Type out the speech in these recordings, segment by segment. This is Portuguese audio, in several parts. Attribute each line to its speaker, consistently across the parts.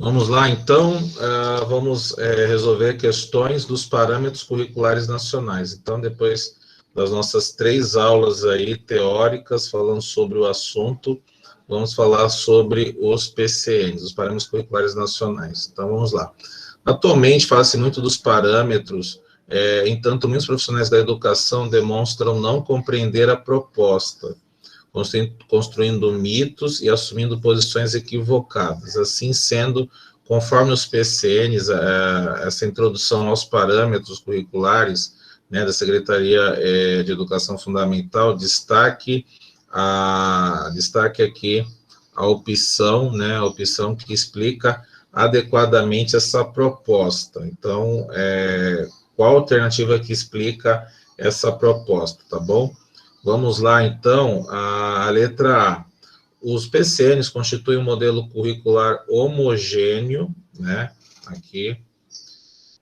Speaker 1: Vamos lá, então, vamos resolver questões dos parâmetros curriculares nacionais. Então, depois das nossas 3 aulas aí teóricas falando sobre o assunto, vamos falar sobre os PCNs, os parâmetros curriculares nacionais. Então, vamos lá. Atualmente, fala-se muito dos parâmetros, entanto, muitos profissionais da educação demonstram não compreender a proposta, construindo mitos e assumindo posições equivocadas. Assim sendo, conforme os PCNs, essa introdução aos parâmetros curriculares, né, da Secretaria de Educação Fundamental, destaque aqui a opção, né, a opção que explica adequadamente essa proposta. Então, qual alternativa que explica essa proposta, tá bom? Vamos lá, então, a letra A. Os PCNs constituem um modelo curricular homogêneo, né, aqui,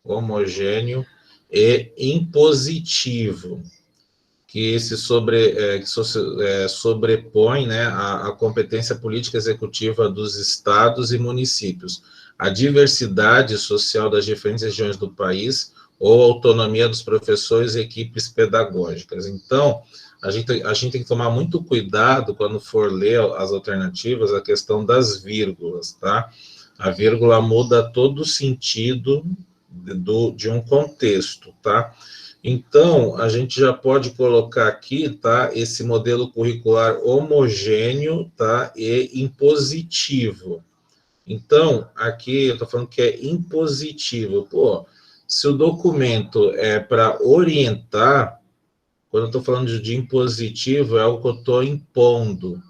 Speaker 1: homogêneo e impositivo, que se sobrepõe, né, à competência política executiva dos estados e municípios, a diversidade social das diferentes regiões do país ou autonomia dos professores e equipes pedagógicas. Então, a gente tem que tomar muito cuidado quando for ler as alternativas, a questão das vírgulas, tá? A vírgula muda todo o sentido de um contexto, tá? Então, a gente já pode colocar aqui, tá, esse modelo curricular homogêneo, tá, e impositivo. Então, aqui eu estou falando que é impositivo. Pô, se o documento é para orientar, quando eu estou falando de impositivo, é algo que eu estou impondo,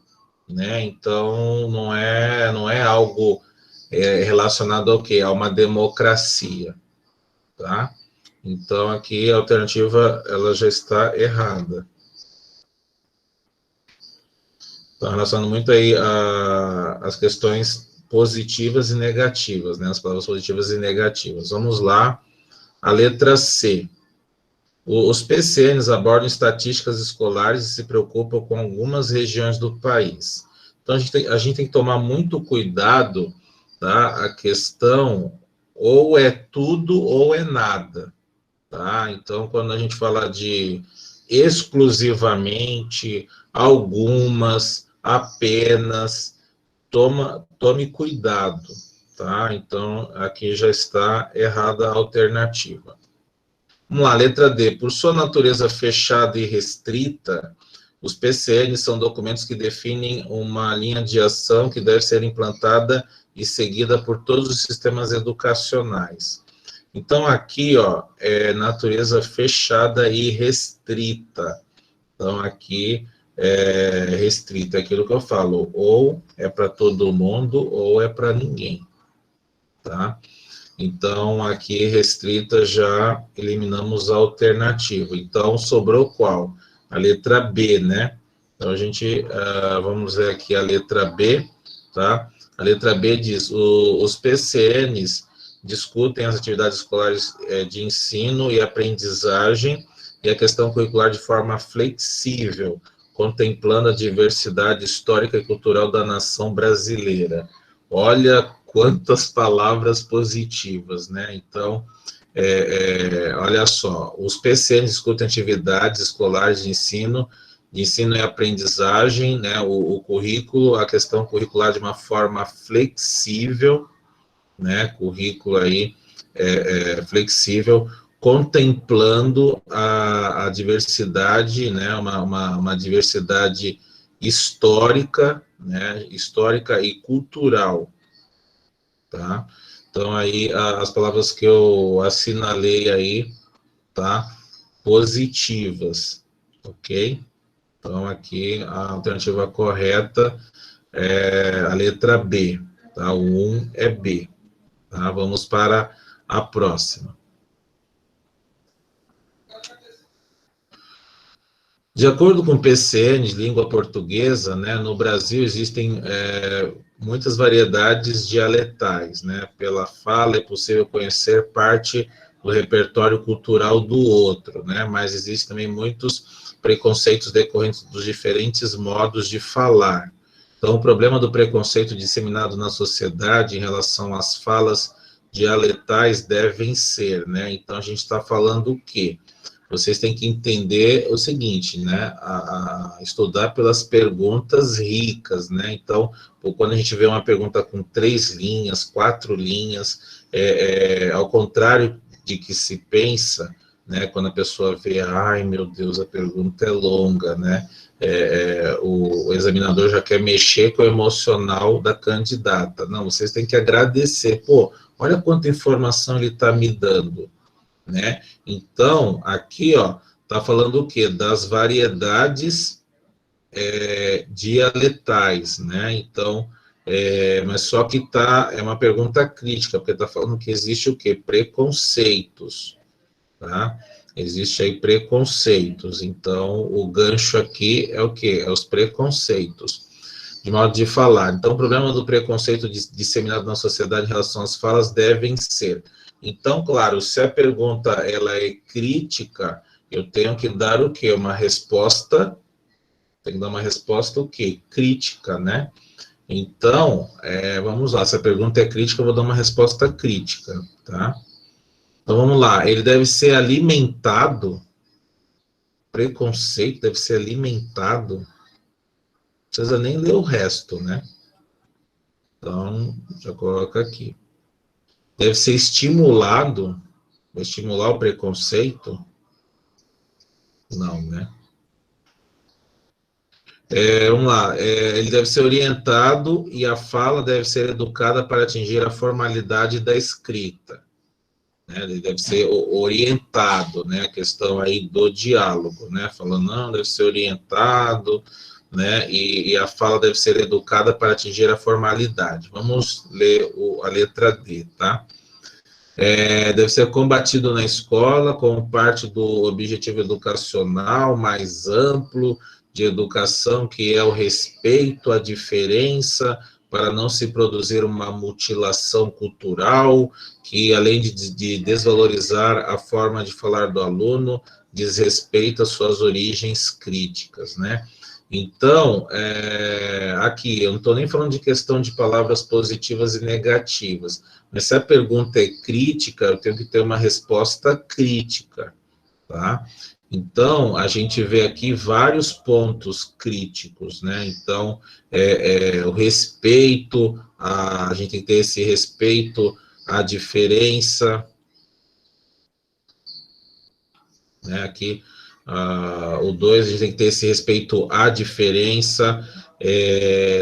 Speaker 1: né? Então, não é algo relacionado ao quê? A uma democracia, tá? Então, aqui a alternativa, ela já está errada. Está relacionando muito aí as questões positivas e negativas, né? As palavras positivas e negativas. Vamos lá, a letra C. Os PCNs abordam estatísticas escolares e se preocupam com algumas regiões do país. Então, a gente tem que tomar muito cuidado, tá? A questão ou é tudo ou é nada, tá? Então, quando a gente fala de exclusivamente, algumas, apenas, tome cuidado, tá? Então, aqui já está errada a alternativa. Vamos lá, letra D. Por sua natureza fechada e restrita, os PCNs são documentos que definem uma linha de ação que deve ser implantada e seguida por todos os sistemas educacionais. Então, aqui, ó, é natureza fechada e restrita. Então, aqui é restrita, é aquilo que eu falo, ou é para todo mundo, ou é para ninguém, tá? Então, aqui restrita, já eliminamos a alternativa. Então, sobrou qual? A letra B, né? Então, a gente, vamos ver aqui a letra B, tá? A letra B diz, os PCNs discutem as atividades escolares de ensino e aprendizagem e a questão curricular de forma flexível, contemplando a diversidade histórica e cultural da nação brasileira. Olha quantas palavras positivas, né? Então, olha só, os PCNs discutem atividades escolares de ensino e aprendizagem, né? O currículo, a questão curricular de uma forma flexível, né? Currículo aí flexível, contemplando a diversidade, né? Uma diversidade histórica, né? Histórica e cultural, tá? Então, aí, as palavras que eu assinalei aí, tá? Positivas, ok? Então, aqui, a alternativa correta é a letra B, tá? O 1 é B, tá? Vamos para a próxima. De acordo com o PCN, de língua portuguesa, né, no Brasil existem muitas variedades dialetais, né? Pela fala é possível conhecer parte do repertório cultural do outro, né? Mas existem também muitos preconceitos decorrentes dos diferentes modos de falar. Então, o problema do preconceito disseminado na sociedade em relação às falas dialetais devem ser, né? Então, a gente está falando o quê? Vocês têm que entender o seguinte, né? A estudar pelas perguntas ricas, né? Então, quando a gente vê uma pergunta com 3 linhas, 4 linhas, ao contrário de que se pensa, né? Quando a pessoa vê, ai meu Deus, a pergunta é longa, né? O examinador já quer mexer com o emocional da candidata. Não, vocês têm que agradecer. Pô, olha quanta informação ele está me dando, né? Então, aqui, ó, tá falando o quê? Das variedades dialetais, né? Então, mas só que é uma pergunta crítica, porque tá falando que existe o quê? Preconceitos, tá? Existe aí preconceitos. Então, o gancho aqui é o quê? É os preconceitos, de modo de falar. Então, o problema do preconceito disseminado na sociedade em relação às falas devem ser. Então, claro, se a pergunta ela é crítica, eu tenho que dar o quê? Uma resposta, tem que dar uma resposta o quê? Crítica, né? Então, vamos lá, se a pergunta é crítica, eu vou dar uma resposta crítica, tá? Então, vamos lá, ele deve ser alimentado, preconceito deve ser alimentado, não precisa nem ler o resto, né? Então, já coloca aqui. Deve ser estimulado, vai estimular o preconceito? Não, né? Vamos lá, ele deve ser orientado e a fala deve ser educada para atingir a formalidade da escrita. Né? Ele deve ser orientado, né? A questão aí do diálogo, né? Falando, não, deve ser orientado, né? E a fala deve ser educada para atingir a formalidade. Vamos ler a letra D, tá? Deve ser combatido na escola como parte do objetivo educacional mais amplo de educação, que é o respeito à diferença, para não se produzir uma mutilação cultural, que além de desvalorizar a forma de falar do aluno, desrespeita suas origens críticas, né? Então, aqui, eu não estou nem falando de questão de palavras positivas e negativas, mas se a pergunta é crítica, eu tenho que ter uma resposta crítica, tá? Então, a gente vê aqui vários pontos críticos, né? Então, o respeito, a gente tem que ter esse respeito à diferença, né? Aqui, o 2, a gente tem que ter esse respeito à diferença,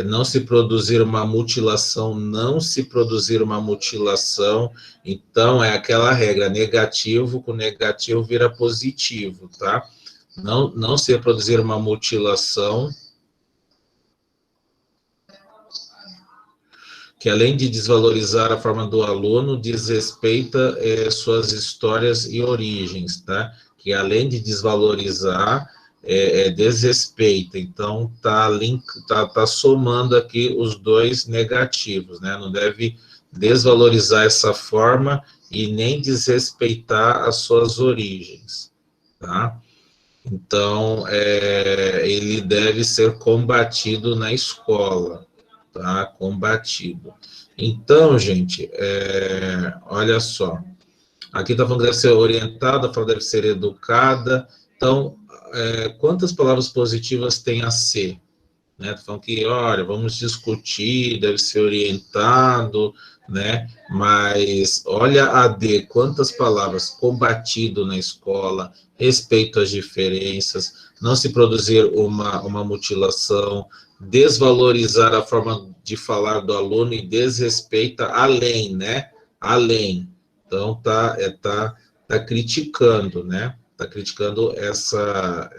Speaker 1: não se produzir uma mutilação, não se produzir uma mutilação, então é aquela regra, negativo com negativo vira positivo, tá? Não se produzir uma mutilação, que além de desvalorizar a forma do aluno, desrespeita suas histórias e origens, tá? Que além de desvalorizar, desrespeita. Então, tá somando aqui os dois negativos, né? Não deve desvalorizar essa forma e nem desrespeitar as suas origens, tá? Então, ele deve ser combatido na escola, tá? Combatido. Então, gente, olha só. Aqui está falando que deve ser orientada, fala deve ser educada. Então, quantas palavras positivas tem a C? Né? Tá falando que, olha, vamos discutir, deve ser orientado, né? Mas olha a D, quantas palavras? Combatido na escola, respeito às diferenças, não se produzir uma mutilação, desvalorizar a forma de falar do aluno e desrespeita além, né? Além. Então, tá criticando, né? Está criticando essa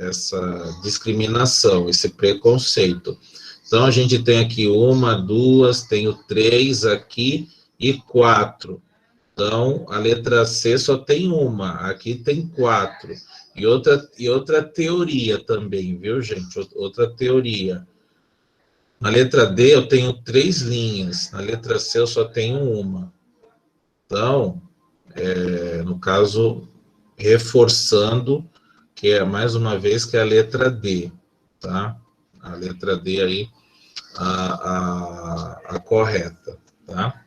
Speaker 1: discriminação, esse preconceito. Então, a gente tem aqui 1, 2, tenho 3 aqui e 4. Então, a letra C só tem uma, aqui tem 4. E outra teoria também, viu, gente? Outra teoria. Na letra D eu tenho 3 linhas, na letra C eu só tenho uma. Então, no caso, reforçando que é, mais uma vez, que é a letra D, tá? A letra D aí, a correta, tá?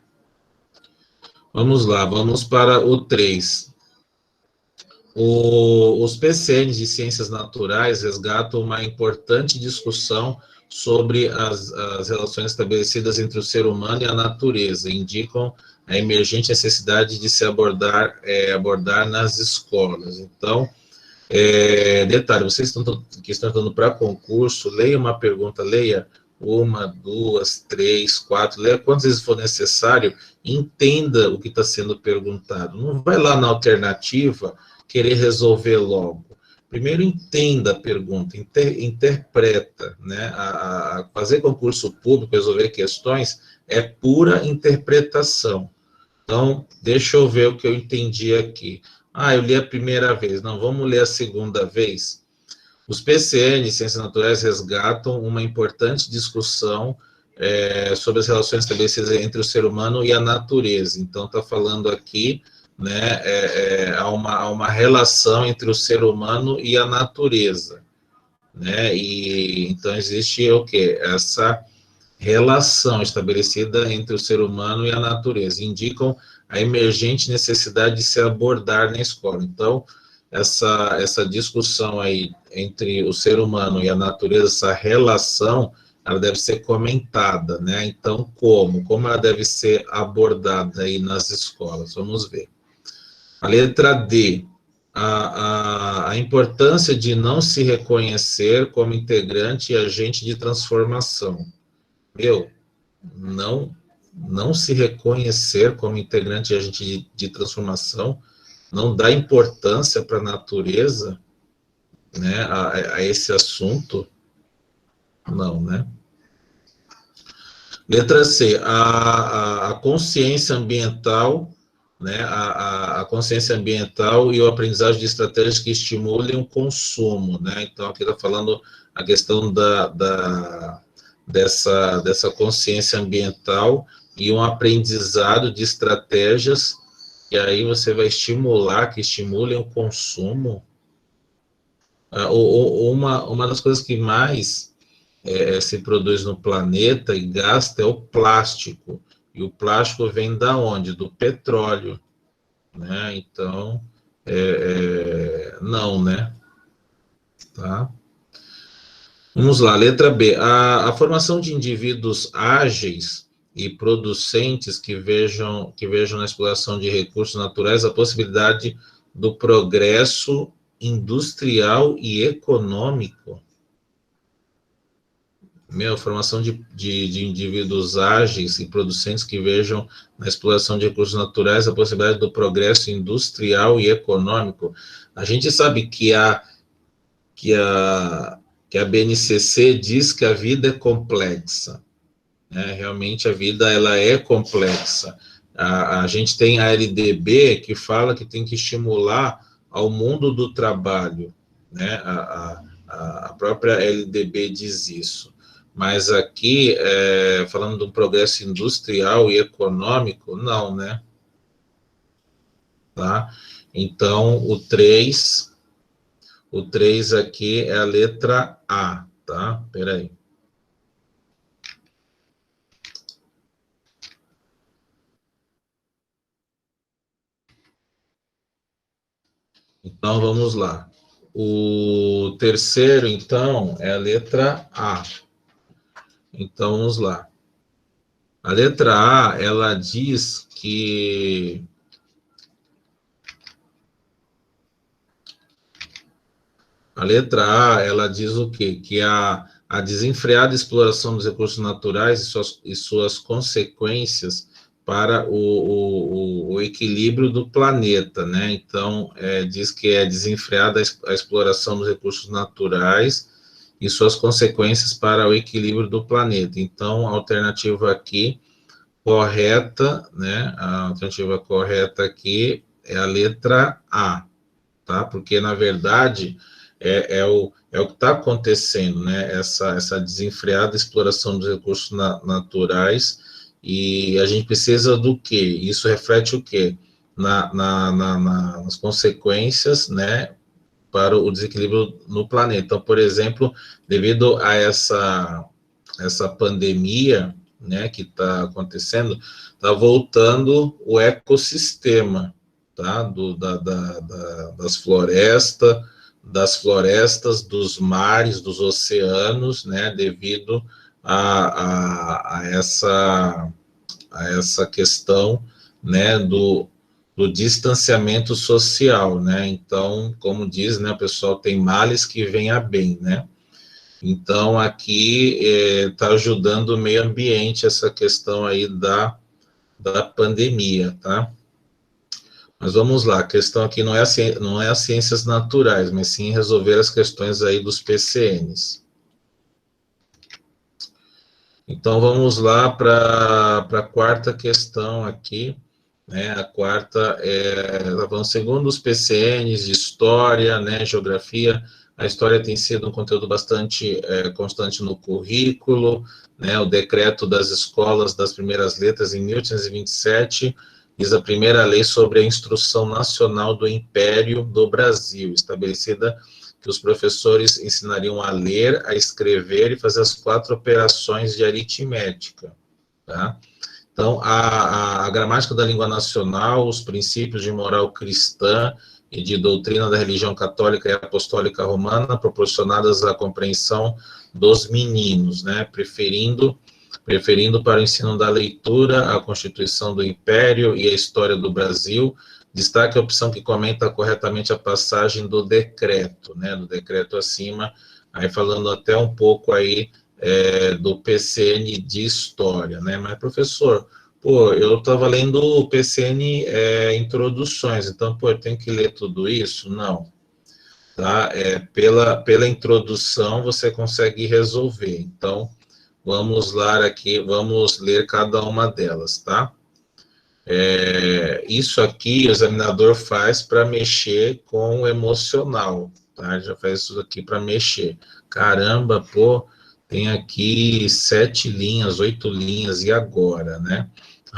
Speaker 1: Vamos lá, vamos para o 3. Os PCNs de Ciências Naturais resgatam uma importante discussão sobre as relações estabelecidas entre o ser humano e a natureza, indicam a emergente necessidade de se abordar nas escolas. Então, detalhe, vocês que estão estudando para concurso, leia uma pergunta, leia uma, duas, três, quatro, leia quantas vezes for necessário, entenda o que está sendo perguntado. Não vai lá na alternativa querer resolver logo. Primeiro entenda a pergunta, interpreta, né? Fazer concurso público, resolver questões, é pura interpretação. Então, deixa eu ver o que eu entendi aqui. Eu li a primeira vez. Não, vamos ler a segunda vez. Os PCN, Ciências Naturais, resgatam uma importante discussão sobre as relações estabelecidas entre o ser humano e a natureza. Então, está falando aqui, né, há uma relação entre o ser humano e a natureza, né, e então existe o quê? Essa relação estabelecida entre o ser humano e a natureza, indicam a emergente necessidade de se abordar na escola. Então, essa discussão aí entre o ser humano e a natureza, essa relação, ela deve ser comentada, né? Então, como ela deve ser abordada aí nas escolas? Vamos ver. A letra D, a importância de não se reconhecer como integrante e agente de transformação. Não se reconhecer como integrante e agente de transformação, não dá importância para a natureza, né, a esse assunto, não, né? Letra C, a consciência ambiental, né, a consciência ambiental e o aprendizagem de estratégias que estimulem o consumo, né? Então, aqui está falando a questão dessa consciência ambiental e um aprendizado de estratégias, e aí você vai estimular, que estimulem o consumo. Uma das coisas que mais se produz no planeta e gasta é o plástico, e o plástico vem da onde? Do petróleo, né? Então, não, né? Tá? Vamos lá, letra B. A formação de indivíduos ágeis e producentes que vejam na exploração de recursos naturais a possibilidade do progresso industrial e econômico. Formação de indivíduos ágeis e producentes que vejam na exploração de recursos naturais a possibilidade do progresso industrial e econômico. A gente sabe que a BNCC diz que a vida é complexa, né? Realmente a vida ela é complexa. A gente tem a LDB que fala que tem que estimular ao mundo do trabalho, né? A própria LDB diz isso. Mas aqui, falando de um progresso industrial e econômico, não, né? Tá? Então, o 3 aqui é a letra A, tá? Peraí. Então, vamos lá. O terceiro, então, é a letra A. Então, vamos lá. A letra A, ela diz que... A letra A, ela diz o quê? Que a desenfreada exploração dos recursos naturais e suas consequências para o equilíbrio do planeta, né? Então, diz que é desenfreada a exploração dos recursos naturais e suas consequências para o equilíbrio do planeta. Então, a alternativa aqui correta, né? A alternativa correta aqui é a letra A, tá? Porque, na verdade, é o que está acontecendo, né? Essa desenfreada exploração dos recursos naturais, e a gente precisa do quê? Isso reflete o quê? Nas consequências, né, para o desequilíbrio no planeta. Então, por exemplo, devido a essa pandemia, né, que está acontecendo, está voltando o ecossistema, tá, das florestas, dos mares, dos oceanos, né, devido a essa questão, né, do distanciamento social, né, então, como diz, né, o pessoal tem males que vêm a bem, né, então aqui está ajudando o meio ambiente essa questão aí da pandemia, tá? Mas vamos lá, a questão aqui não é as ciências naturais, mas sim resolver as questões aí dos PCNs. Então, vamos lá para a quarta questão aqui, né? A quarta segundo os PCNs de história, né, geografia, a história tem sido um conteúdo bastante constante no currículo, né? O decreto das escolas das primeiras letras, em 1827, diz a primeira lei sobre a instrução nacional do Império do Brasil, estabelecida que os professores ensinariam a ler, a escrever e fazer as 4 operações de aritmética, tá? Então, a gramática da língua nacional, os princípios de moral cristã e de doutrina da religião católica e apostólica romana, proporcionadas à compreensão dos meninos, né? Preferindo para o ensino da leitura, a Constituição do Império e a história do Brasil. Destaque a opção que comenta corretamente a passagem do decreto, né, do decreto acima, aí falando até um pouco aí do PCN de história, né, mas professor, pô, eu estava lendo o PCN introduções, então, pô, eu tenho que ler tudo isso? Não, tá, pela introdução você consegue resolver, então, vamos lá aqui, vamos ler cada uma delas, tá? Isso aqui o examinador faz para mexer com o emocional, tá? Já faz isso aqui para mexer. Caramba, pô, tem aqui 7 linhas, 8 linhas, e agora, né?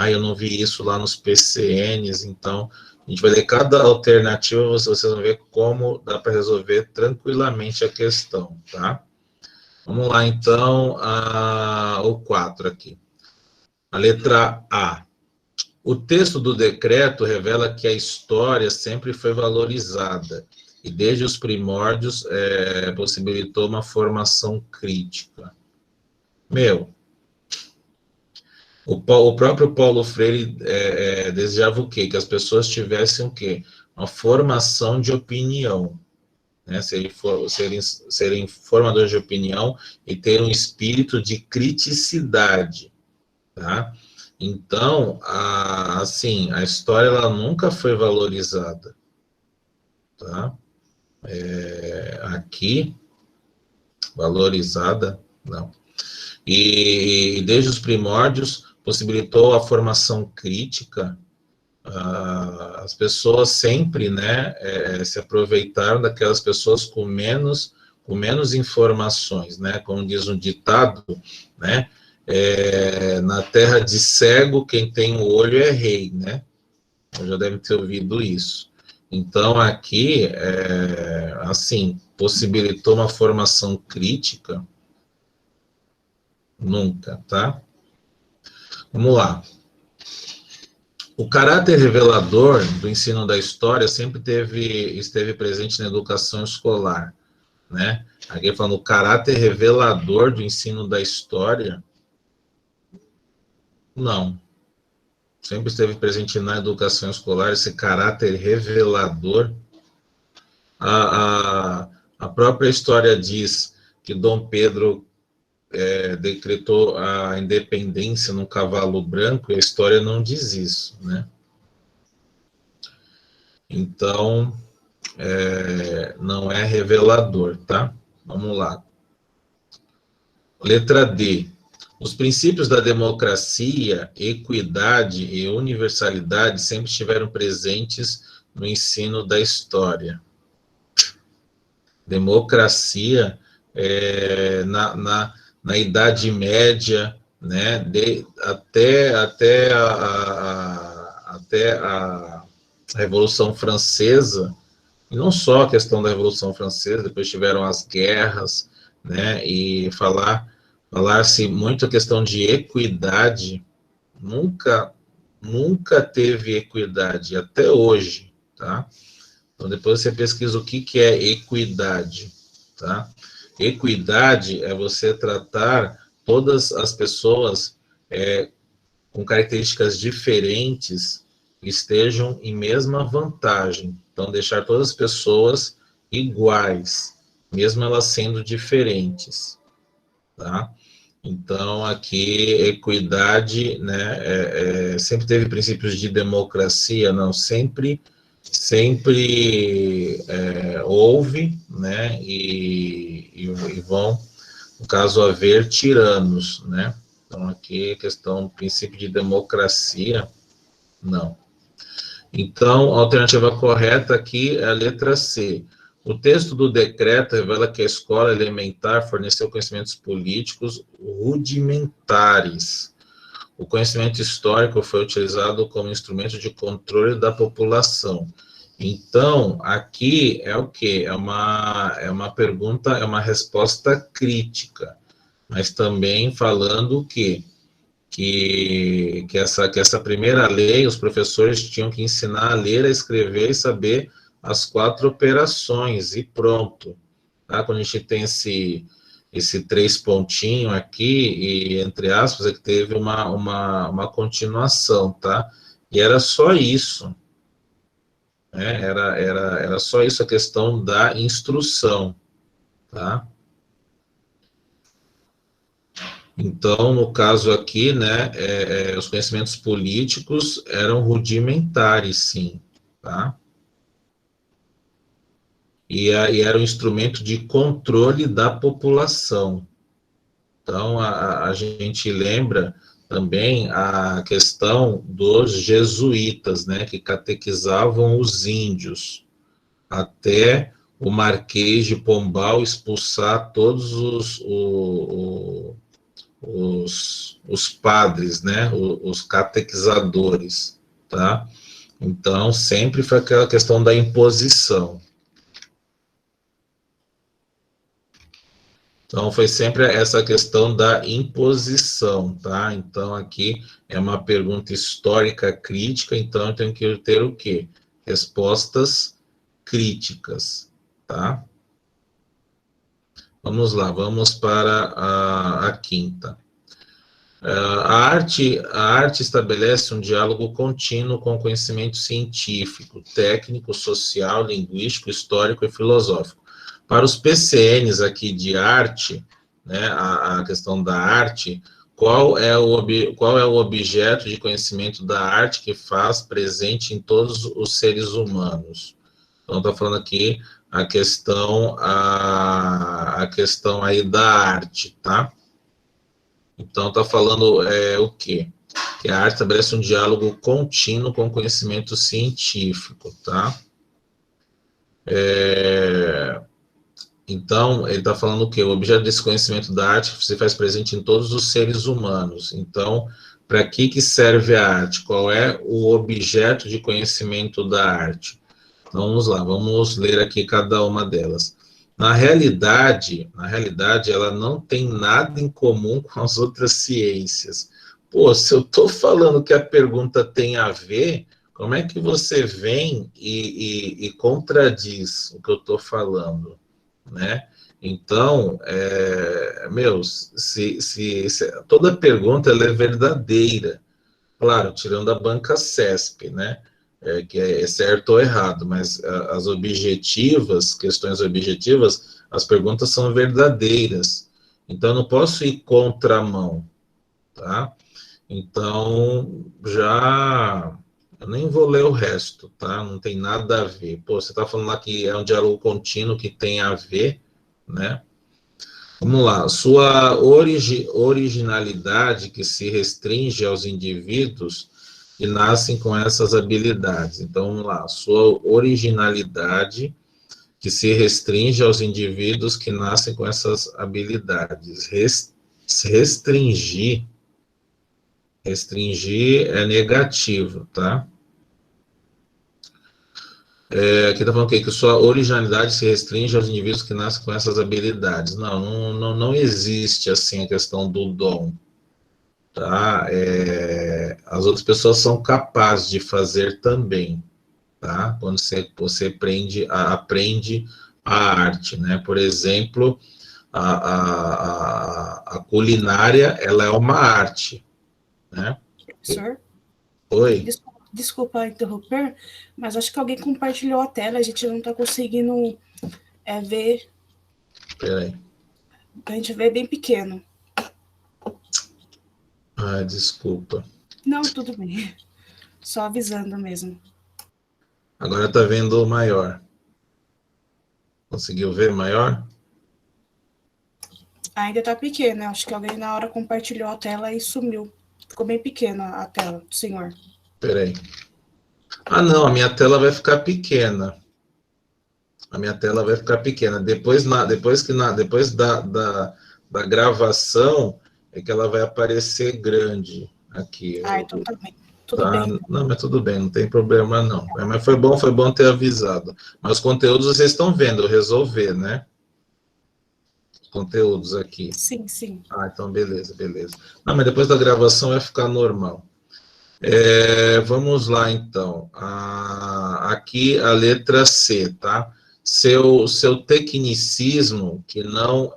Speaker 1: Eu não vi isso lá nos PCNs, então a gente vai ler cada alternativa, vocês vão ver como dá para resolver tranquilamente a questão, tá? Vamos lá, então, o 4 aqui. A letra A. O texto do decreto revela que a história sempre foi valorizada e desde os primórdios possibilitou uma formação crítica. O próprio Paulo Freire desejava o quê? Que as pessoas tivessem o quê? Uma formação de opinião, né? Serem formadores de opinião e ter um espírito de criticidade, tá? Então, assim, a história ela nunca foi valorizada, tá? Aqui, valorizada, não. E desde os primórdios possibilitou a formação crítica. As pessoas sempre, né, se aproveitaram daquelas pessoas com menos informações, né? Como diz um ditado, né? Na terra de cego, quem tem o olho é rei, né? Eu já deve ter ouvido isso. Então, aqui, assim, possibilitou uma formação crítica? Nunca, tá? Vamos lá. O caráter revelador do ensino da história sempre esteve presente na educação escolar, né? Aqui falando, o caráter revelador do ensino da história, não. Sempre esteve presente na educação escolar esse caráter revelador. A própria história diz que Dom Pedro decretou a independência num cavalo branco, e a história não diz isso, né? Então, não é revelador, tá? Vamos lá. Letra D. Os princípios da democracia, equidade e universalidade sempre estiveram presentes no ensino da história. Democracia, na Idade Média, né, até a Revolução Francesa, e não só a questão da Revolução Francesa, depois tiveram as guerras, né, e falar Falar-se muito a questão de equidade, nunca teve equidade, até hoje, tá? Então, depois você pesquisa o que é equidade, tá? Equidade é você tratar todas as pessoas com características diferentes que estejam em mesma vantagem. Então, deixar todas as pessoas iguais, mesmo elas sendo diferentes, tá? Então, aqui, equidade, né, sempre teve princípios de democracia, não, sempre houve, né, e vão, no caso, haver tiranos, né, então aqui, questão, princípio de democracia, não. Então, a alternativa correta aqui é a letra C. O texto do decreto revela que a escola elementar forneceu conhecimentos políticos rudimentares. O conhecimento histórico foi utilizado como instrumento de controle da população. Então, aqui é o quê? É uma pergunta, é uma resposta crítica, mas também falando o quê? Que essa primeira lei, os professores tinham que ensinar a ler, a escrever e saber as 4 operações, e pronto. Tá? Quando a gente tem esse 3 pontinho aqui, e entre aspas, é que teve uma continuação, tá? E era só isso, né? Era só isso a questão da instrução, tá? Então, no caso aqui, né, os conhecimentos políticos eram rudimentares, sim, tá? E era um instrumento de controle da população. Então, a gente lembra também a questão dos jesuítas, né, que catequizavam os índios, até o Marquês de Pombal expulsar todos os padres, né, os catequizadores, tá? Então, sempre foi aquela questão da imposição. Então, foi sempre essa questão da imposição, tá? Então, aqui é uma pergunta histórica crítica, então eu tenho que ter o quê? Respostas críticas, tá? Vamos lá, vamos para a quinta. A arte estabelece um diálogo contínuo com o conhecimento científico, técnico, social, linguístico, histórico e filosófico. Para os PCNs aqui de arte, né, a questão da arte, qual é o objeto de conhecimento da arte que faz presente em todos os seres humanos? Então, está falando aqui a questão aí da arte, tá? Então, está falando o quê? Que a arte estabelece um diálogo contínuo com o conhecimento científico, tá? Então, ele está falando o quê? O objeto desse conhecimento da arte se faz presente em todos os seres humanos. Então, para que serve a arte? Qual é o objeto de conhecimento da arte? Então, vamos lá, vamos ler aqui cada uma delas. Na realidade, ela não tem nada em comum com as outras ciências. Pô, se eu estou falando que a pergunta tem a ver, como é que você vem e contradiz o que eu estou falando, né? Então, toda pergunta ela é verdadeira, claro, tirando a banca CESP, né? Que é certo ou errado, mas as objetivas, questões objetivas, as perguntas são verdadeiras. Então, eu não posso ir contramão, tá? Então, eu nem vou ler o resto, tá? Não tem nada a ver. Pô, você está falando lá que é um diálogo contínuo que tem a ver, né? Vamos lá. Sua originalidade que se restringe aos indivíduos que nascem com essas habilidades. Então, vamos lá. Sua originalidade que se restringe aos indivíduos que nascem com essas habilidades. Restringir é negativo, tá? Aqui está falando o quê? Que sua originalidade se restringe aos indivíduos que nascem com essas habilidades. Não existe assim a questão do dom. Tá? As outras pessoas são capazes de fazer também, tá? Quando você aprende a arte, né? Por exemplo, a culinária, ela é uma arte, né?
Speaker 2: Professor,
Speaker 1: Oi?
Speaker 2: desculpa interromper, mas acho que alguém compartilhou a tela, a gente não está conseguindo ver,
Speaker 1: Peraí.
Speaker 2: a gente vê bem pequeno.
Speaker 1: Desculpa.
Speaker 2: Não, tudo bem. Só avisando mesmo.
Speaker 1: Agora tá vendo o maior. Conseguiu ver maior?
Speaker 2: Ainda está pequeno, acho que alguém na hora compartilhou a tela e sumiu. Ficou bem pequena a tela do senhor.
Speaker 1: Peraí. Não, a minha tela vai ficar pequena. A minha tela vai ficar pequena. Depois da gravação é que ela vai aparecer grande aqui.
Speaker 2: Então tá bem. Tudo
Speaker 1: Tá?
Speaker 2: bem.
Speaker 1: Não, mas tudo bem, não tem problema não. Mas foi bom ter avisado. Mas os conteúdos vocês estão vendo, eu resolver, né? Os conteúdos aqui.
Speaker 2: Sim, sim.
Speaker 1: Então beleza. Não, mas depois da gravação vai ficar normal. Vamos lá, então. Aqui a letra C, tá? Seu tecnicismo que não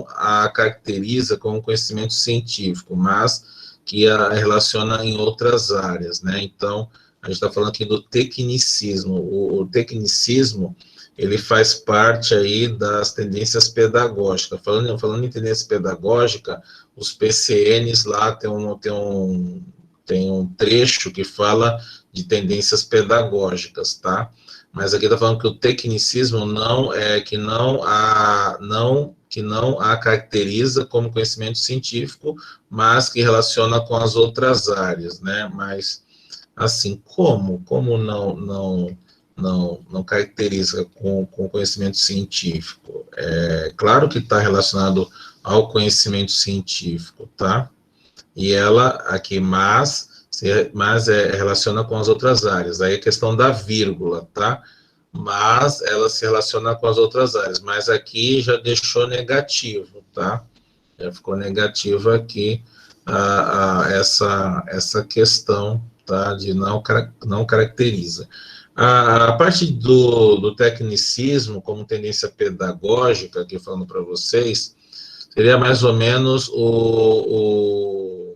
Speaker 1: a caracteriza como conhecimento científico, mas que a relaciona em outras áreas, né? Então, a gente está falando aqui do tecnicismo. O tecnicismo, ele faz parte aí das tendências pedagógicas. Falando em tendência pedagógica, os PCNs lá tem um trecho que fala de tendências pedagógicas, tá? Mas aqui está falando que o tecnicismo que não a caracteriza como conhecimento científico, mas que relaciona com as outras áreas, né? Mas assim, como não caracteriza com conhecimento científico? Claro que está relacionado ao conhecimento científico, tá? E ela aqui, mas relaciona com as outras áreas. Aí a questão da vírgula, tá? Mas ela se relaciona com as outras áreas. Mas aqui já deixou negativo, tá? Já ficou negativo aqui essa questão, tá? De não caracteriza. A parte do tecnicismo, como tendência pedagógica, aqui falando para vocês, seria mais ou menos o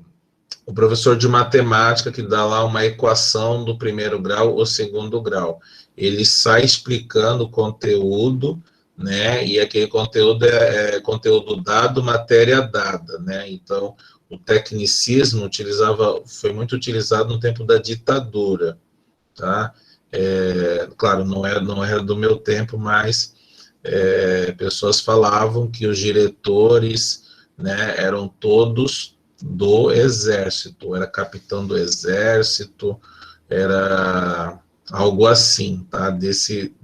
Speaker 1: professor de matemática que dá lá uma equação do primeiro grau ou segundo grau. Ele sai explicando o conteúdo, né? E aquele conteúdo é conteúdo dado, matéria dada, né? Então, o tecnicismo foi muito utilizado no tempo da ditadura, tá? Claro, não era do meu tempo, mas pessoas falavam que os diretores, né, eram todos do exército, era capitão do exército, era algo assim, tá, desse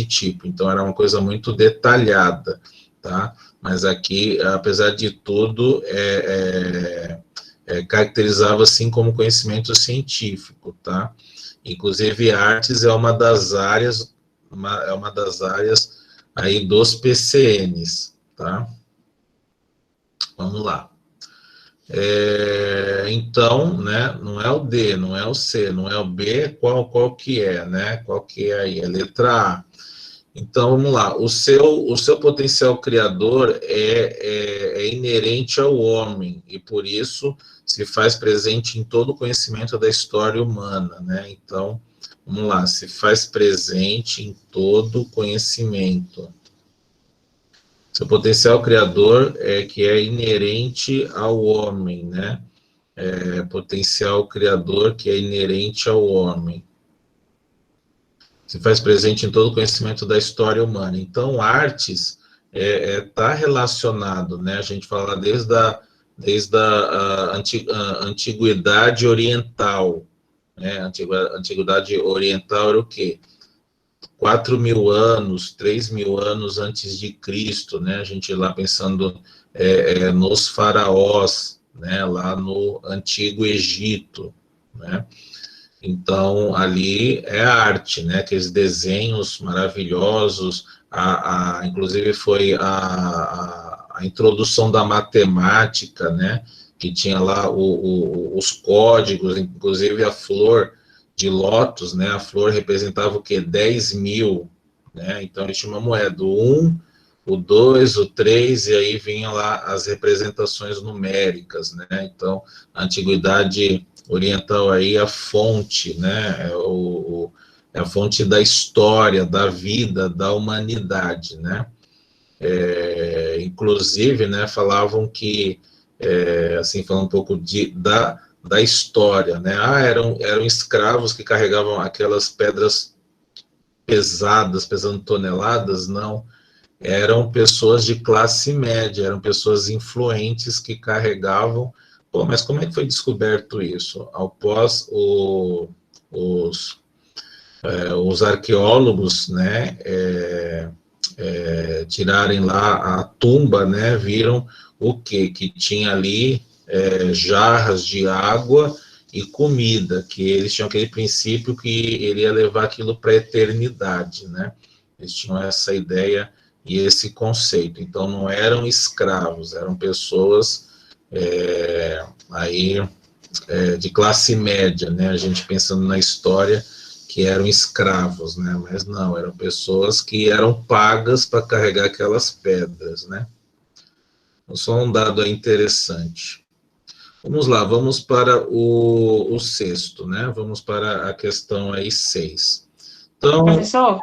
Speaker 1: tipo. Então era uma coisa muito detalhada, tá? Mas aqui, apesar de tudo, caracterizava assim como conhecimento científico, tá? Inclusive artes é uma das áreas aí dos PCNs, tá? Vamos lá. Então, né, não é o D, não é o C, não é o B, qual que é, né? Qual que é aí? É a letra A. Então, vamos lá. O seu potencial criador é inerente ao homem e, por isso, se faz presente em todo o conhecimento da história humana, né? Então, vamos lá. Se faz presente em todo o conhecimento. Seu potencial criador que é inerente ao homem, né? Potencial criador que é inerente ao homem. Se faz presente em todo o conhecimento da história humana. Então, artes está relacionado, né? A gente fala desde a antiguidade oriental, né? Antiguidade oriental era o quê? 4.000 anos, 3.000 anos antes de Cristo, né? A gente lá pensando nos faraós, né? Lá no Antigo Egito, né? Então, ali é arte, né? Aqueles desenhos maravilhosos, inclusive foi a introdução da matemática, né? Que tinha lá os códigos, inclusive a flor de lótus, né? A flor representava o quê? 10.000, né? Então, ele tinha uma moeda, o 1, o 2, o 3, e aí vinham lá as representações numéricas, né? Então, a antiguidade oriental aí a fonte, né? É a fonte da história, da vida, da humanidade, né? Inclusive, né, falavam que, assim, falando um pouco da história, né? Eram escravos que carregavam aquelas pedras pesadas, pesando toneladas, não. Eram pessoas de classe média, eram pessoas influentes que carregavam. Pô, mas como é que foi descoberto isso? Após os arqueólogos, né, tirarem lá a tumba, né, viram o quê? Que tinha ali jarras de água e comida, que eles tinham aquele princípio que ele ia levar aquilo para a eternidade, né? Eles tinham essa ideia e esse conceito. Então, não eram escravos, eram pessoas aí de classe média, né? A gente pensando na história que eram escravos, né? Mas não, eram pessoas que eram pagas para carregar aquelas pedras, né? Então, só um dado aí interessante. Vamos lá, vamos para o sexto, né? Vamos para a questão aí 6. Então,
Speaker 3: Professor,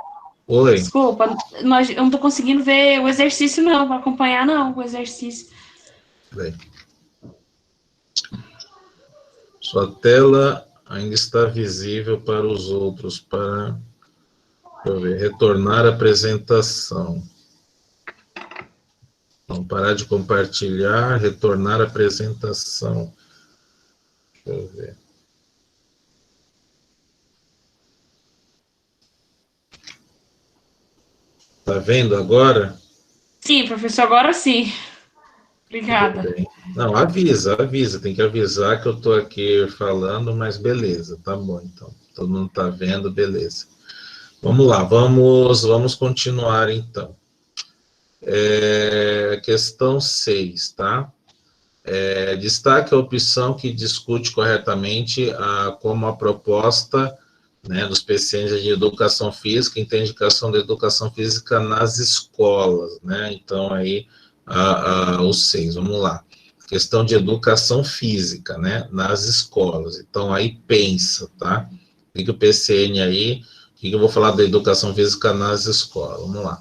Speaker 1: oi.
Speaker 3: desculpa, eu não estou conseguindo ver o exercício, não, para acompanhar, não, o exercício.
Speaker 1: Bem, sua tela ainda está visível para os outros, deixa eu ver, retornar a apresentação. Então, parar de compartilhar, retornar a apresentação. Deixa eu ver. Tá vendo agora?
Speaker 3: Sim, professor, agora sim.
Speaker 1: Tudo
Speaker 3: Obrigada.
Speaker 1: bem. Não, avisa, tem que avisar que eu estou aqui falando, mas beleza, tá bom, então. Todo mundo está vendo, beleza. Vamos lá, vamos continuar, então. Questão 6, tá? Destaque a opção que discute corretamente como a proposta, né, dos PCNs de educação física entende a indicação da educação física nas escolas, né? Então, aí, os 6, vamos lá. Questão de educação física, né, nas escolas. Então, aí pensa, tá? O que o PCN aí, o que eu vou falar da educação física nas escolas? Vamos lá.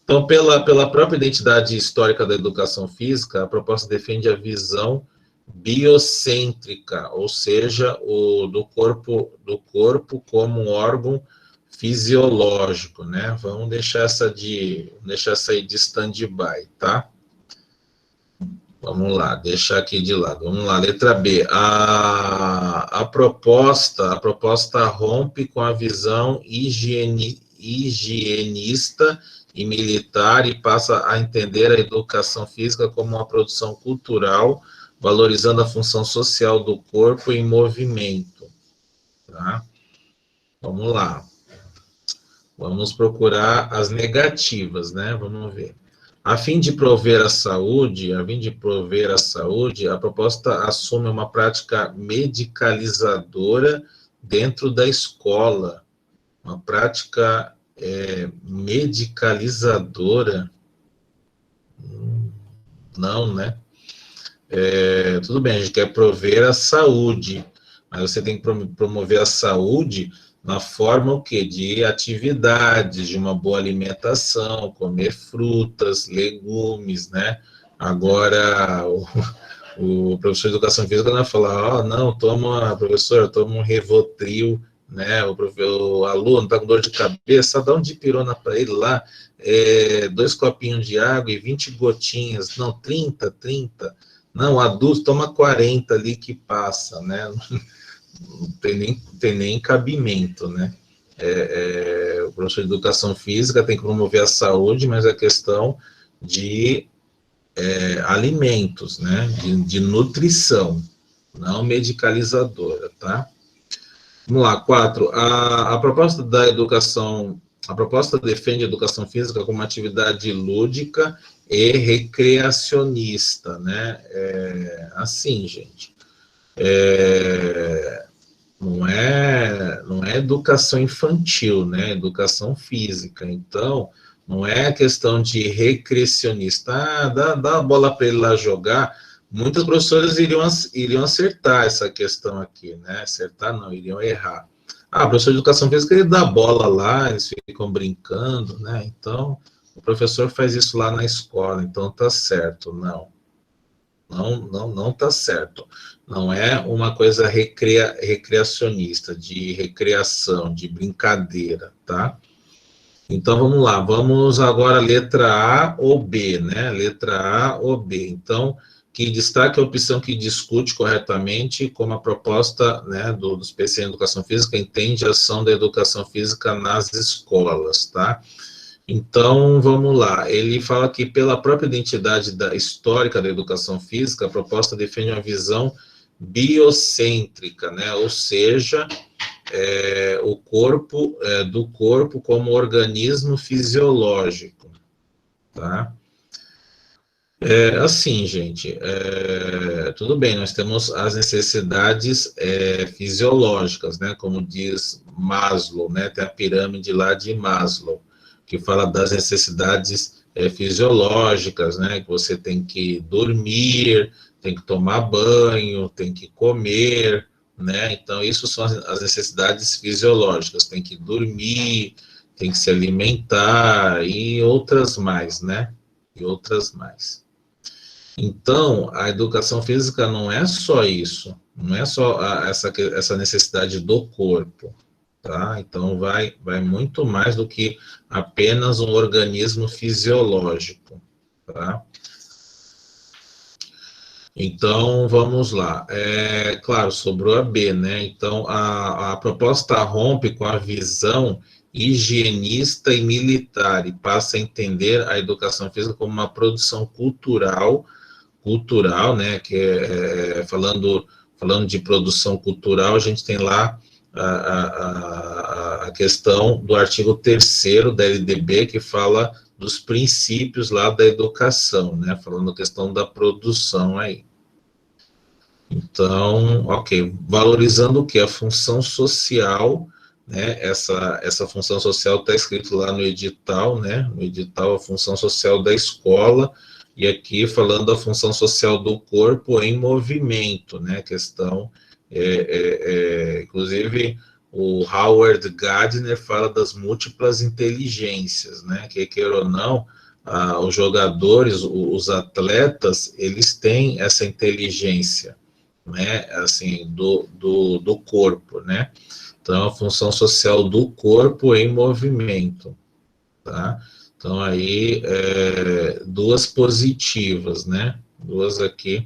Speaker 1: Então, pela própria identidade histórica da educação física, a proposta defende a visão biocêntrica, ou seja, do corpo como um órgão fisiológico, né? Vamos deixar essa aí de stand-by, tá? Vamos lá, deixar aqui de lado. Vamos lá, letra B. A proposta rompe com a visão higienista e militar e passa a entender a educação física como uma produção cultural, valorizando a função social do corpo em movimento. Tá? Vamos lá. Vamos procurar as negativas, né? Vamos ver. A fim de prover a saúde, a proposta assume uma prática medicalizadora dentro da escola. Uma prática medicalizadora? Não, né? Tudo bem, a gente quer prover a saúde, mas você tem que promover a saúde na forma o quê? De atividades, de uma boa alimentação, comer frutas, legumes, né? Agora, o professor de educação física vai falar, não, professor, toma um Rivotril, né? O aluno está com dor de cabeça, dá um dipirona para ele lá, 2 copinhos de água e 20 gotinhas, não, 30. Não, adulto toma 40 ali que passa, né? Não tem nem cabimento, né? O professor de educação física tem que promover a saúde, mas a questão de alimentos, né? De nutrição, não medicalizadora, tá? Vamos lá, 4. A proposta da educação, a proposta defende a educação física como atividade lúdica e recreacionista, né? Assim, gente. Não é educação infantil, né? Educação física. Então, não é questão de recreacionista. Dá a bola para ele lá jogar. Muitos professores iriam acertar essa questão aqui, né? Acertar não, iriam errar. O professor de educação física, ele dá a bola lá, eles ficam brincando, né? Então, o professor faz isso lá na escola, então tá certo. Não tá certo. Não é uma coisa recreacionista, de recreação, de brincadeira, tá? Então, vamos lá. Vamos agora letra A ou B, né? Letra A ou B. Então, que destaque a opção que discute corretamente como a proposta, né, dos PC em Educação Física entende a ação da educação física nas escolas, tá? Então, vamos lá. Ele fala que pela própria identidade histórica da educação física, a proposta defende uma visão biocêntrica, né? Ou seja, o corpo, do corpo como organismo fisiológico, tá? Assim, gente, tudo bem, nós temos as necessidades fisiológicas, né? Como diz Maslow, né? Tem a pirâmide lá de Maslow, que fala das necessidades fisiológicas, né? Que você tem que dormir, tem que tomar banho, tem que comer, né? Então, isso são as necessidades fisiológicas, tem que dormir, tem que se alimentar e outras mais, né? E outras mais. Então, a educação física não é só isso, não é só essa necessidade do corpo, tá? Então, vai muito mais do que apenas um organismo fisiológico, tá? Então, vamos lá. Claro, sobrou a B, né? Então, a proposta rompe com a visão higienista e militar e passa a entender a educação física como uma produção cultural, né, que falando de produção cultural, a gente tem lá a questão do artigo 3º da LDB, que fala dos princípios lá da educação, né, falando a questão da produção aí. Então, ok, valorizando o que? A função social, né, essa função social está escrito lá no edital, né, no edital a função social da escola, e aqui falando da função social do corpo em movimento, né, questão, inclusive, o Howard Gardner fala das múltiplas inteligências, né, que queira ou não, os jogadores, os atletas, eles têm essa inteligência, né, assim, do corpo, né, então a função social do corpo em movimento, tá? Então, aí, duas positivas, né? Duas aqui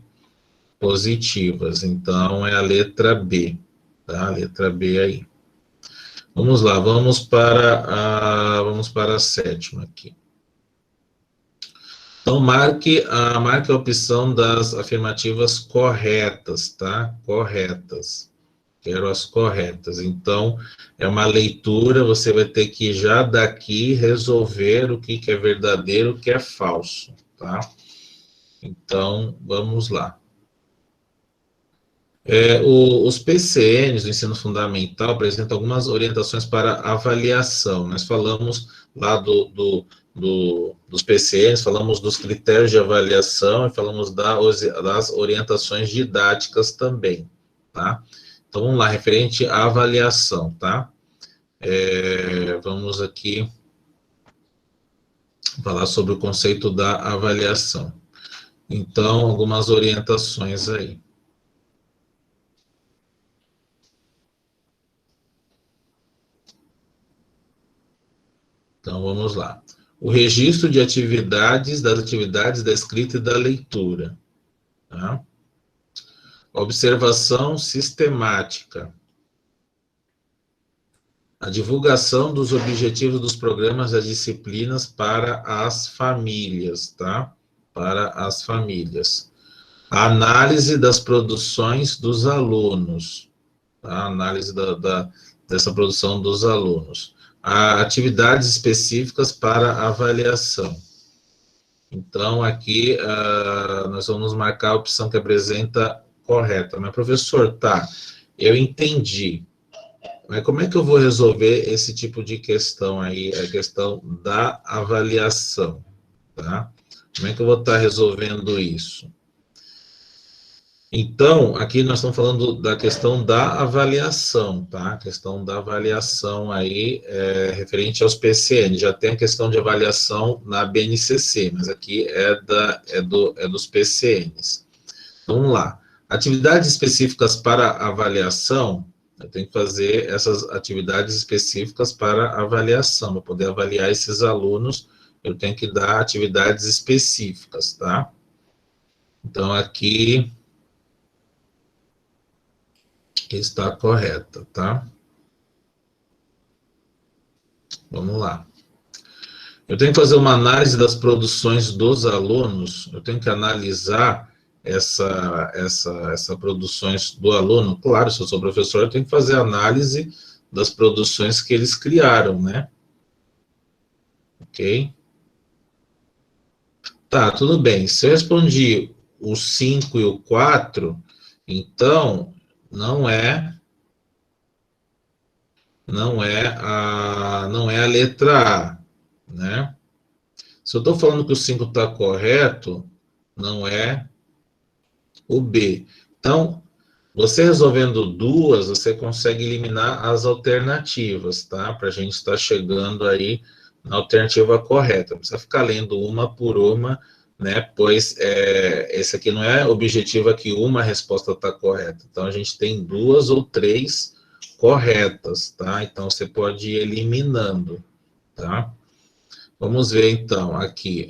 Speaker 1: positivas. Então, é a letra B, tá? A letra B aí. Vamos lá, vamos para a sétima aqui. Então, marque a opção das afirmativas corretas, tá? Corretas. Quero as corretas. Então, é uma leitura, você vai ter que já daqui resolver o que é verdadeiro, o que é falso, tá? Então, vamos lá. Os PCNs do ensino fundamental apresentam algumas orientações para avaliação. Nós falamos lá dos PCNs, falamos dos critérios de avaliação e falamos das orientações didáticas também, tá? Então, vamos lá, referente à avaliação, tá? Vamos aqui falar sobre o conceito da avaliação. Então, algumas orientações aí. Então, vamos lá. O registro de atividades, das atividades da escrita e da leitura, tá? Observação sistemática. A divulgação dos objetivos dos programas das disciplinas para as famílias, tá? Para as famílias. A análise das produções dos alunos, tá? Análise dessa produção dos alunos. Atividades específicas para avaliação. Então, aqui, nós vamos marcar a opção que apresenta correta. Mas, professor, tá, eu entendi. Mas como é que eu vou resolver esse tipo de questão aí, a questão da avaliação, tá? Como é que eu vou estar resolvendo isso? Então, aqui nós estamos falando da questão da avaliação, tá? A questão da avaliação aí, referente aos PCN. Já tem a questão de avaliação na BNCC, mas aqui é dos PCNs. Vamos lá. Atividades específicas para avaliação, eu tenho que fazer essas atividades específicas para avaliação. Para poder avaliar esses alunos, eu tenho que dar atividades específicas, tá? Então, aqui está correta, tá? Vamos lá. Eu tenho que fazer uma análise das produções dos alunos, eu tenho que analisar essa produções do aluno. Claro, se eu sou professor, eu tenho que fazer análise das produções que eles criaram, né? Ok? Tá, tudo bem. Se eu respondi o 5 e o 4, então não é a letra A, né? Se eu estou falando que o 5 está correto, não é o B. Então, você resolvendo duas, você consegue eliminar as alternativas, tá? Para a gente estar chegando aí na alternativa correta. Não precisa ficar lendo uma por uma, né? Pois esse aqui não é objetivo que uma resposta está correta. Então, a gente tem duas ou três corretas, tá? Então, você pode ir eliminando, tá? Vamos ver, então, aqui.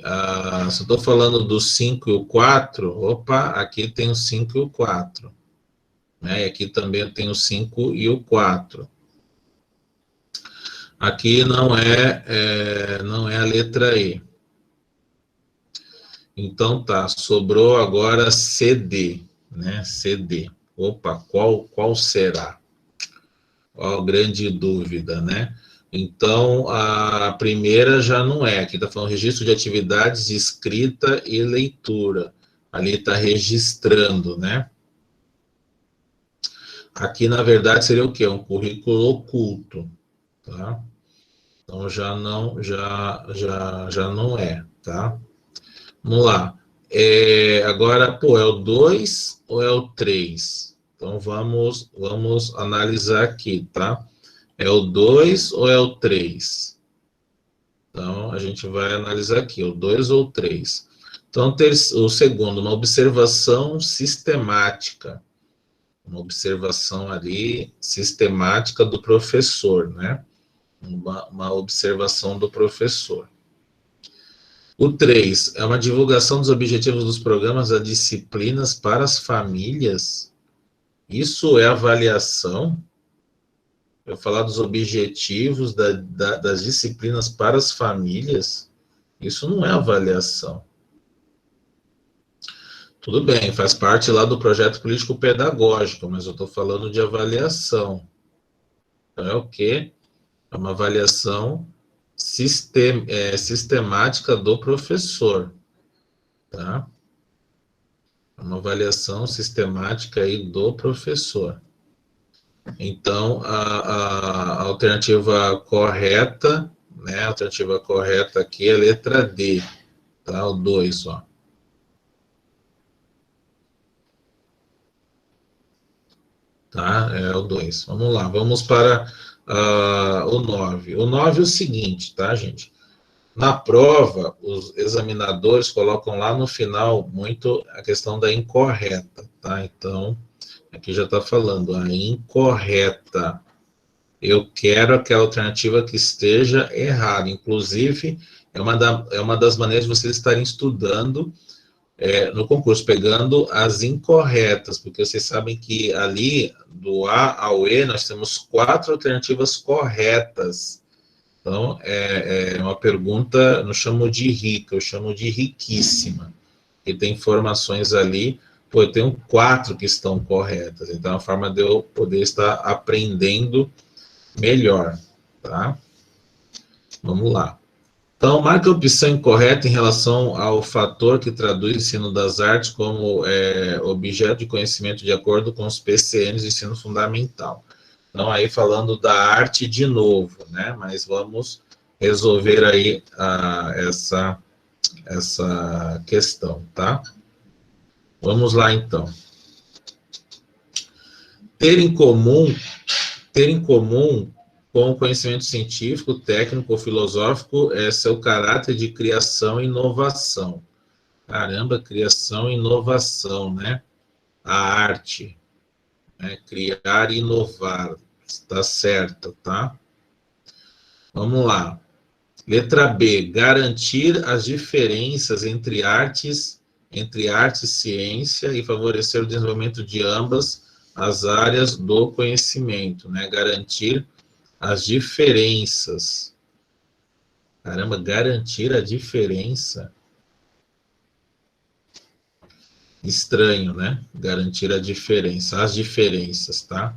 Speaker 1: Se eu estou falando do 5 e o 4, opa, aqui tem o 5 e o 4. Né? E aqui também tem o 5 e o 4. Aqui não é a letra E. Então, tá, sobrou agora CD, né? CD. Opa, qual será? Ó, grande dúvida, né? Então, a primeira já não é. Aqui está falando registro de atividades de escrita e leitura. Ali está registrando, né? Aqui, na verdade, seria o quê? Um currículo oculto, tá? Então, já não é, tá? Vamos lá. Agora, pô, é o 2 ou é o 3? Então, vamos analisar aqui, tá? É o 2 ou é o 3? Então, a gente vai analisar aqui, o 2 ou o 3. Então, o segundo, uma observação sistemática. Uma observação ali sistemática do professor, né? Uma observação do professor. O 3 é uma divulgação dos objetivos dos programas das disciplinas para as famílias. Isso é avaliação? Eu falar dos objetivos das disciplinas para as famílias? Isso não é avaliação. Tudo bem, faz parte lá do projeto político-pedagógico, mas eu estou falando de avaliação. Então, é o quê? É uma avaliação sistemática do professor, tá? É uma avaliação sistemática aí do professor. Então, a alternativa correta, né? A alternativa correta aqui é a letra D, tá? O 2, ó. Tá? É o 2. Vamos lá, vamos para o 9. O 9 é o seguinte, tá, gente? Na prova, os examinadores colocam lá no final muito a questão da incorreta, tá? Então, aqui já está falando, a incorreta. Eu quero aquela alternativa que esteja errada. Inclusive, é uma das maneiras de vocês estarem estudando no concurso, pegando as incorretas, porque vocês sabem que ali, do A ao E, nós temos 4 alternativas corretas. Então, é uma pergunta, não chamo de rica, eu chamo de riquíssima, que tem informações ali pô, eu tenho 4 que estão corretas, então é uma forma de eu poder estar aprendendo melhor, tá? Vamos lá. Então, marque a opção incorreta em relação ao fator que traduz o ensino das artes como objeto de conhecimento de acordo com os PCNs do ensino fundamental. Então, aí falando da arte de novo, né? Mas vamos resolver aí essa questão, tá? Vamos lá, então. Ter em comum com o conhecimento científico, técnico ou filosófico é seu caráter de criação e inovação. Caramba, criação e inovação, né? A arte, né? Criar e inovar, está certo, tá? Vamos lá. Letra B, garantir as diferenças entre arte e ciência e favorecer o desenvolvimento de ambas as áreas do conhecimento, né? Garantir as diferenças. Caramba, garantir a diferença. Estranho, né? Garantir a diferença, as diferenças, tá?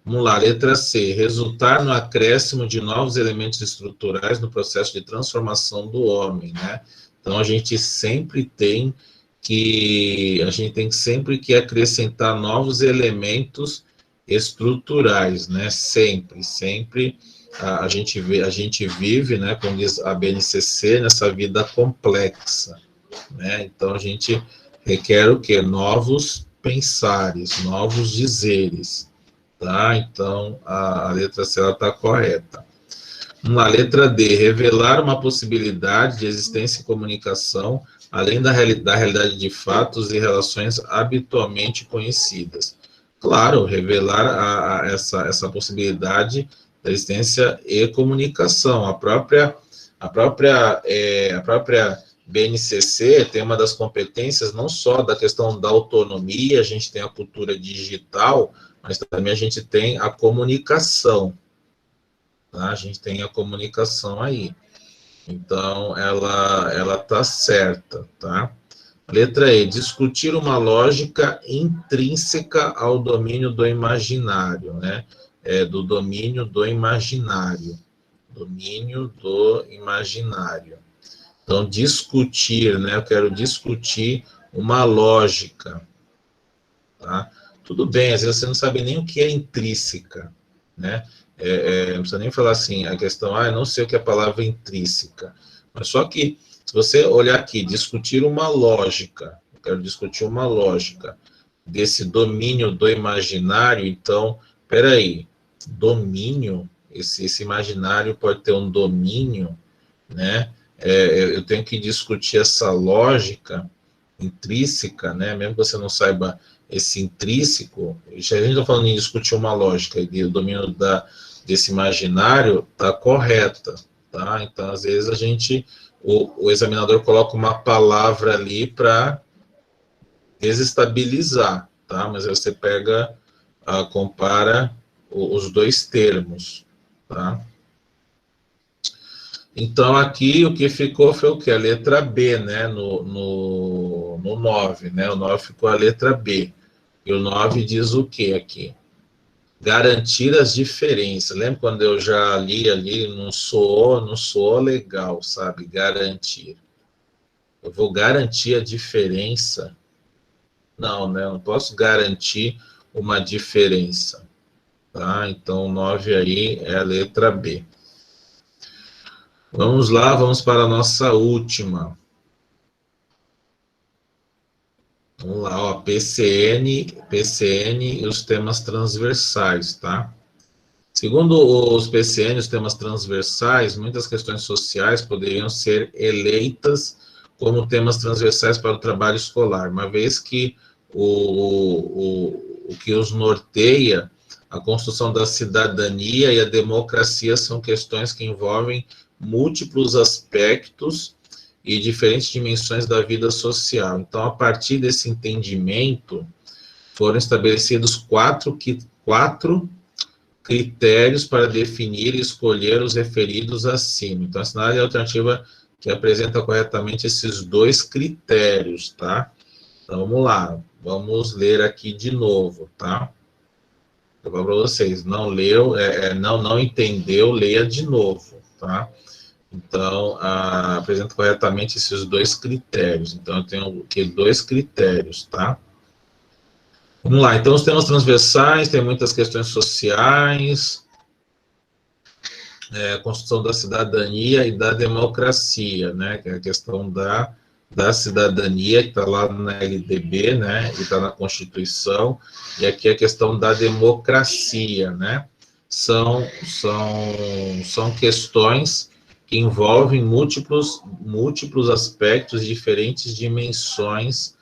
Speaker 1: Vamos lá, letra C. Resultar no acréscimo de novos elementos estruturais no processo de transformação do homem, né? Então, a gente tem sempre que acrescentar novos elementos estruturais, né? Sempre a gente vive, né, como diz a BNCC, nessa vida complexa, né? Então a gente requer o quê? Novos pensares, novos dizeres, tá? Então a letra C está correta. Na letra D, revelar uma possibilidade de existência e comunicação além da realidade de fatos e relações habitualmente conhecidas. Claro, revelar essa possibilidade da existência e comunicação. A própria BNCC tem uma das competências não só da questão da autonomia, a gente tem a cultura digital, mas também a gente tem a comunicação. Tá? A gente tem a comunicação aí. Então, ela está certa, tá? Letra E, discutir uma lógica intrínseca ao domínio do imaginário, né? Do domínio do imaginário. Domínio do imaginário. Então, discutir, né? Eu quero discutir uma lógica, tá? Tudo bem, às vezes você não sabe nem o que é intrínseca, né? Não precisa nem falar assim, a questão, eu não sei o que é a palavra intrínseca, mas só que, se você olhar aqui, discutir uma lógica, eu quero discutir uma lógica desse domínio do imaginário, então, peraí, domínio, esse imaginário pode ter um domínio, né? Eu tenho que discutir essa lógica intrínseca, né? Mesmo que você não saiba esse intrínseco, a gente está falando em discutir uma lógica, e o domínio desse imaginário está correta, tá? Então, às vezes, o examinador coloca uma palavra ali para desestabilizar, tá? Mas aí você compara os dois termos, tá? Então, aqui, o que ficou foi o quê? A letra B, né? No 9, né? O 9 ficou a letra B. E o 9 diz o quê aqui? Garantir as diferenças. Lembra quando eu já li ali, não soou legal, sabe? Garantir. Eu vou garantir a diferença. Não, né? Eu não posso garantir uma diferença. Tá? Então, o 9 aí é a letra B. Vamos lá, vamos para a nossa última. Vamos lá, ó, PCN e os temas transversais, tá? Segundo os PCN, os temas transversais, muitas questões sociais poderiam ser eleitas como temas transversais para o trabalho escolar, uma vez que o que os norteia, a construção da cidadania e a democracia são questões que envolvem múltiplos aspectos e diferentes dimensões da vida social. Então, a partir desse entendimento, foram estabelecidos quatro critérios para definir e escolher os referidos acima. Então, assinale a alternativa que apresenta corretamente esses 2 critérios, tá? Então, vamos lá. Vamos ler aqui de novo, tá? Eu vou para vocês, não leu, não entendeu, leia de novo, tá? Então, apresenta corretamente esses dois critérios. Então, eu tenho aqui 2 critérios, tá? Vamos lá, então os temas transversais, tem muitas questões sociais, construção da cidadania e da democracia, né, que é a questão da cidadania, que está lá na LDB, né, e está na Constituição, e aqui a questão da democracia, né, são questões que envolvem múltiplos aspectos, diferentes dimensões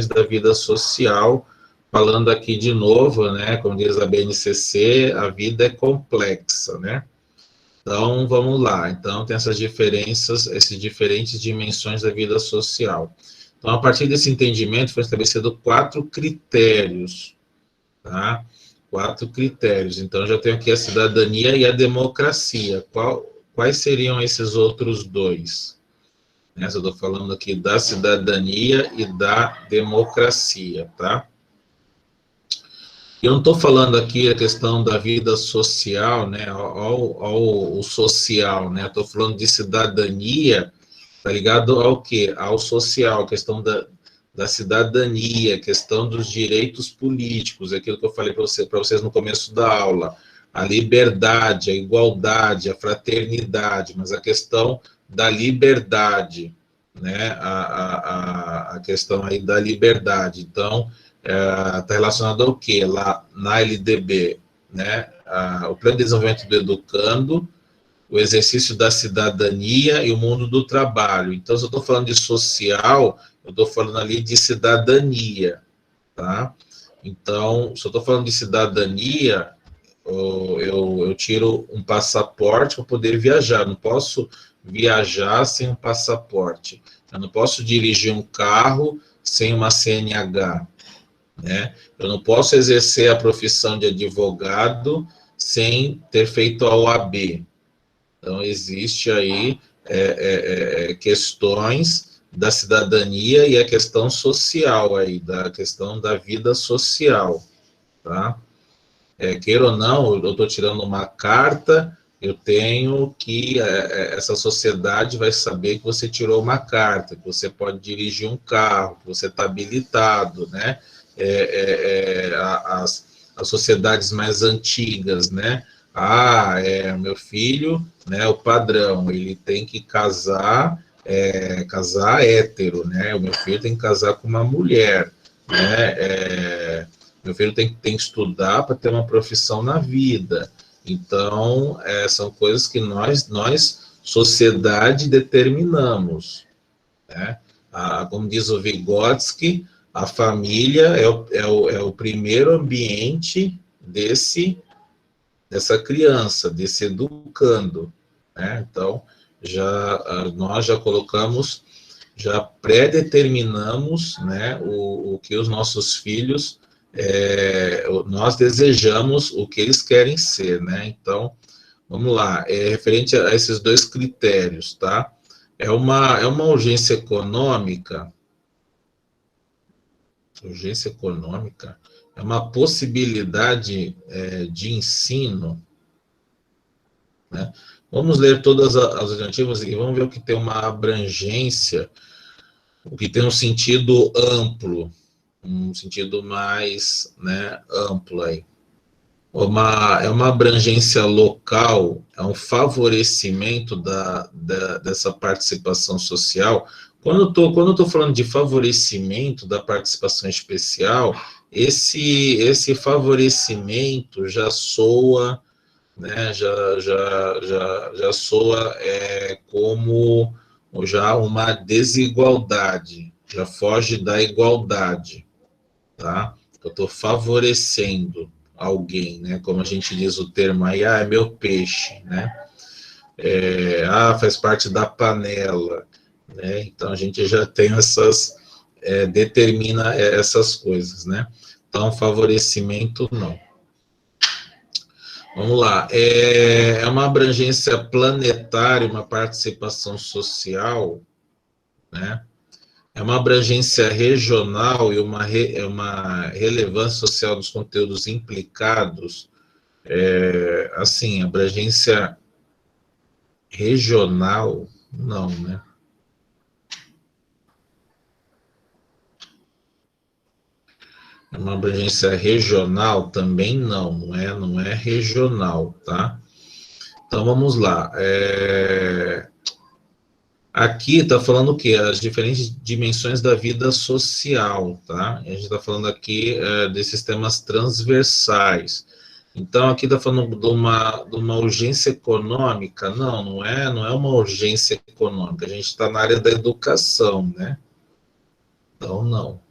Speaker 1: da vida social. Falando aqui de novo, né, como diz a BNCC, a vida é complexa, né? Então, vamos lá. Então, tem essas diferentes dimensões da vida social. Então, a partir desse entendimento, foi estabelecido 4 critérios, tá? 4 critérios. Então, já tenho aqui a cidadania e a democracia. Quais seriam esses outros 2? Eu estou falando aqui da cidadania e da democracia, tá? Eu não estou falando aqui a questão da vida social, né, ao social, né, estou falando de cidadania, tá ligado ao quê? Ao social, a questão da cidadania, a questão dos direitos políticos, aquilo que eu falei para vocês no começo da aula, a liberdade, a igualdade, a fraternidade, mas a questão da liberdade, né, a questão aí da liberdade. Então, está relacionado ao quê? Lá na LDB, né? O Plano de Desenvolvimento do Educando, o exercício da cidadania e o mundo do trabalho. Então, se eu estou falando de social, eu estou falando ali de cidadania, tá? Então, se eu estou falando de cidadania, eu tiro um passaporte para poder viajar. Eu não posso viajar sem um passaporte. Eu não posso dirigir um carro sem uma CNH. Né? Eu não posso exercer a profissão de advogado sem ter feito a OAB. Então, existe aí questões da cidadania e a questão social aí, da questão da vida social, tá? Queira ou não, eu estou tirando uma carta, eu tenho que, essa sociedade vai saber que você tirou uma carta, que você pode dirigir um carro, que você está habilitado, né? As sociedades mais antigas, né? Meu filho, né? O padrão, ele tem que casar hétero, né? O meu filho tem que casar com uma mulher, né? Meu filho tem que estudar para ter uma profissão na vida. Então, são coisas que nós sociedade, determinamos, né? Como diz o Vygotsky, a família é o primeiro ambiente dessa criança, desse educando, né? Então, nós já colocamos, já pré-determinamos, né, o que os nossos filhos, nós desejamos o que eles querem ser, né? Então, vamos lá, referente a esses 2 critérios, tá? É uma urgência econômica. Urgência econômica é uma possibilidade de ensino, né? Vamos ler todas as alternativas e vamos ver o que tem uma abrangência, o que tem um sentido amplo, um sentido mais, né, amplo aí. É uma abrangência local, é um favorecimento dessa participação social. Quando eu estou falando de favorecimento da participação especial, esse favorecimento já soa, né, já soa como já uma desigualdade, já foge da igualdade, tá? Eu estou favorecendo alguém, né? Como a gente diz o termo aí, é meu peixe, né? Faz parte da panela, né? Então a gente já tem determina essas coisas, né? Então, favorecimento não. Vamos lá, é uma abrangência planetária, uma participação social, né? é uma abrangência regional e uma relevância social dos conteúdos implicados, assim, abrangência regional, não, né? Uma abrangência regional também não é regional, tá? Então, vamos lá. Aqui está falando o quê? As diferentes dimensões da vida social, tá? A gente está falando aqui desses temas transversais. Então, aqui está falando de uma urgência econômica. Não é uma urgência econômica. A gente está na área da educação, né? Então, não.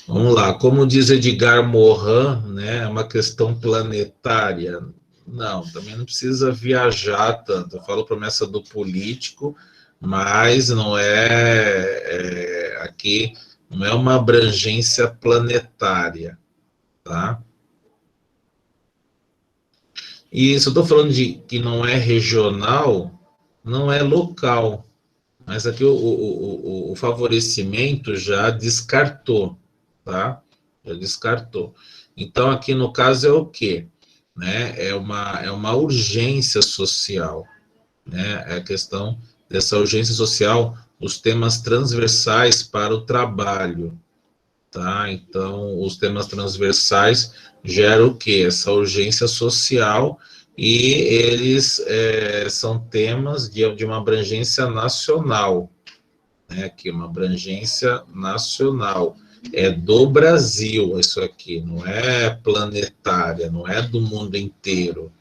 Speaker 1: Vamos lá. Como diz Edgar Morin, né? É uma questão planetária. Não, também não precisa viajar tanto. Eu falo promessa do político, mas não aqui não é uma abrangência planetária, tá? E se eu estou falando de que não é regional, não é local, mas aqui o favorecimento já descartou, tá? Já descartou. Então, aqui no caso é o quê? Né? É uma urgência social, né? É a questão dessa urgência social, os temas transversais para o trabalho, tá? Então, os temas transversais geram o quê? Essa urgência social, e eles são temas de uma abrangência nacional, né? Aqui, uma abrangência nacional. É do Brasil isso aqui, não é planetária, não é do mundo inteiro,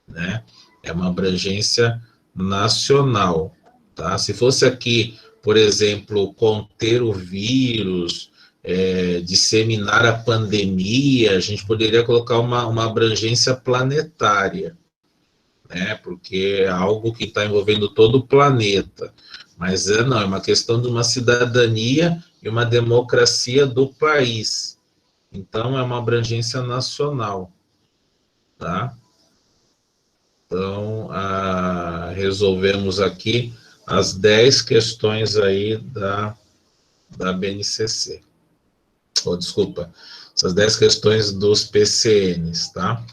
Speaker 1: né? É uma abrangência nacional, tá? Se fosse aqui, por exemplo, conter o vírus, disseminar a pandemia, a gente poderia colocar uma abrangência planetária, né? Porque é algo que está envolvendo todo o planeta. Mas não, é uma questão de uma cidadania e uma democracia do país. Então, é uma abrangência nacional, tá? Então, resolvemos aqui as 10 questões aí da BNCC. Desculpa, essas 10 questões dos PCNs, tá?